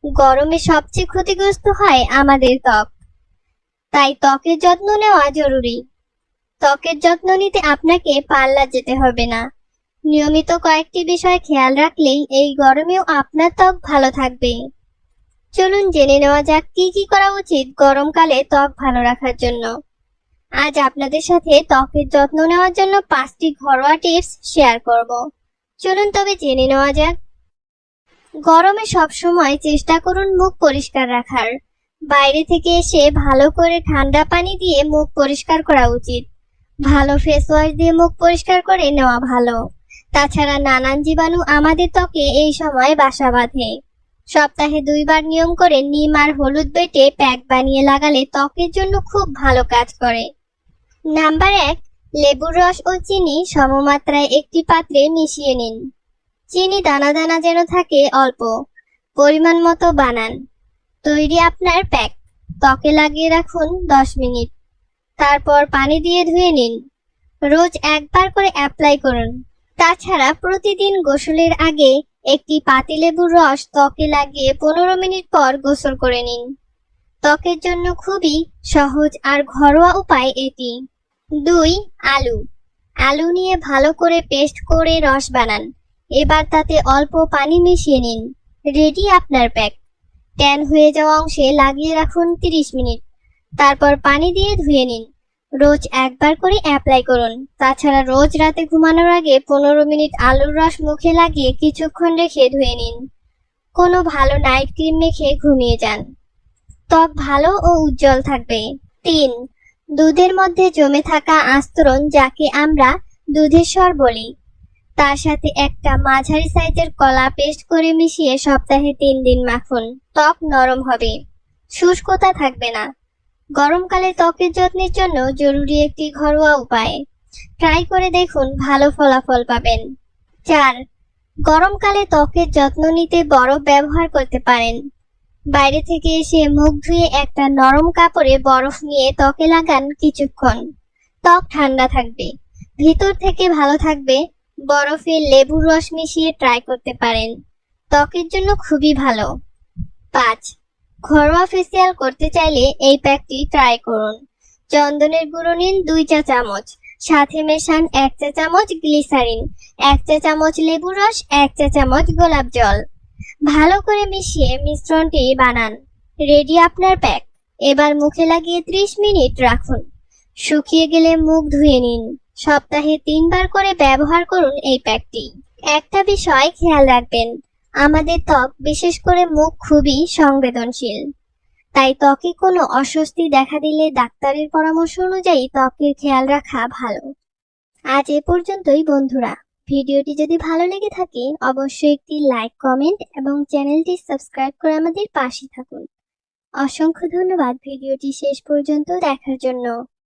গরমে সবচেয়ে ক্ষতিগ্রস্ত হয় আমাদের ত্বক, তাই ত্বকের যত্ন নেওয়া জরুরি। ত্বকের যত্ন নিতে আপনাকে পার্লার যেতে হবে না। নিয়মিত কয়েকটি বিষয় খেয়াল রাখলেই এই গরমেও আপনার ত্বক ভালো থাকবে। চলুন জেনে নেওয়া যাক কি কি করা উচিত গরমকালে ত্বক ভালো রাখার জন্য। আজ আপনাদের সাথে ত্বকের যত্ন নেওয়ার জন্য 5টি ঘরোয়া টিপস শেয়ার করব। চলুন তবে জেনে নেওয়া যাক। গরমে সবসময় চেষ্টা করুন মুখ পরিষ্কার রাখার। বাইরে থেকে এসে ভালো করে ঠান্ডা পানি দিয়ে মুখ পরিষ্কার করা উচিত। ভালো ফেস ওয়াশ দিয়ে মুখ পরিষ্কার করে নেওয়া ভালো। তাছাড়া নানান জীবাণু আমাদের ত্বকে এই সময় বাসা বাঁধে। সপ্তাহে 2 বার নিয়ম করে নিম আর হলুদ বেটে প্যাক বানিয়ে লাগালে ত্বকের জন্য খুব ভালো কাজ করে। নাম্বার 1, লেবুর রস ও চিনি সমমাত্রায় একটি পাত্রে মিশিয়ে নিন। চিনি দানা দানা যেন থাকে, অল্প পরিমাণ মতো বানান। তৈরি আপনার প্যাক। ত্বকে লাগিয়ে রাখুন 10 মিনিট। তারপর পানি দিয়ে ধুয়ে নিন। রোজ একবার করে অ্যাপ্লাই করুন। তাছাড়া প্রতিদিন গোসলের আগে একটি পাতিলেবুর রস ত্বকে লাগিয়ে 15 মিনিট পর গোসল করে নিন। ত্বকের জন্য খুবই সহজ আর ঘরোয়া উপায় এটি। 2, আলু। আলু নিয়ে ভালো করে পেস্ট করে রস বানান। এবার তাতে অল্প পানি মিশিয়ে নিন। রেডি আপনার প্যাক। ট্যান হয়ে যাওয়া অংশে লাগিয়ে রাখুন 30 মিনিট। তারপর পানি দিয়ে ধুয়ে নিন। রোজ একবার করে অ্যাপ্লাই করুন। তাছাড়া রোজ রাতে ঘুমানোর আগে 15 মিনিট আলুর রস মুখে লাগিয়ে কিছুক্ষণ রেখে ধুয়ে নিন। কোনো ভালো নাইট ক্রিম মেখে ঘুমিয়ে যান। ত্বক ভালো ও উজ্জ্বল থাকবে। 3, দুধের মধ্যে জমে থাকা আস্তরণ, যাকে আমরা দুধের স্বর বলি, তার সাথে একটা মাঝারি সাইজের কলা পেস্ট করে মিশিয়ে সপ্তাহে 3 দিন মাখুন। ত্বক নরম হবে, শুষ্কতা থাকবে না। গরমকালে ত্বকের যত্নের জন্য জরুরি একটি ঘরোয়া উপায়। ট্রাই করে দেখুন, ভালো ফলাফল পাবেন। 4, গরমকালে ত্বকের যত্ন নিতে বরফ ব্যবহার করতে পারেন। বাইরে থেকে এসে মুখ ধুয়ে একটা নরম কাপড়ে বরফ নিয়ে ত্বকে লাগান কিছুক্ষণ। ত্বক ঠান্ডা থাকবে, ভিতর থেকে ভালো থাকবে। বরফে লেবুর রস মিশিয়ে ট্রাই করতে পারেন। ত্বকের জন্য খুবই ভালো। 5, ঘরোয়া ফেসিয়াল করতে চাইলে এই প্যাকটি ট্রাই করুন। চন্দনের গুঁড়ো নিন 2 চা চামচ, সাথে মেশান 1 চা চামচ গ্লিসারিন, 1 চা চামচ লেবুর রস, 1 চা চামচ গোলাপ জল। ভালো করে মিশিয়ে মিশ্রণটি বানান। রেডি আপনার প্যাক। এবার মুখে লাগিয়ে 30 মিনিট রাখুন। শুকিয়ে গেলে মুখ ধুয়ে নিন। সপ্তাহে 3 বার করে ব্যবহার করুন এই প্যাকটি। একটা বিষয় খেয়াল রাখবেন, আমাদের ত্বক, বিশেষ করে মুখ, খুবই সংবেদনশীল। তাই ত্বকে কোনো অস্বস্তি দেখা দিলে ডাক্তারের পরামর্শ অনুযায়ী ত্বকের খেয়াল রাখা ভালো। আজ এ পর্যন্তই বন্ধুরা। ভিডিওটি যদি ভালো লেগে থাকে অবশ্যই একটি লাইক, কমেন্ট এবং চ্যানেলটি সাবস্ক্রাইব করে আমাদের পাশে থাকুন। অসংখ্য ধন্যবাদ ভিডিওটি শেষ পর্যন্ত দেখার জন্য।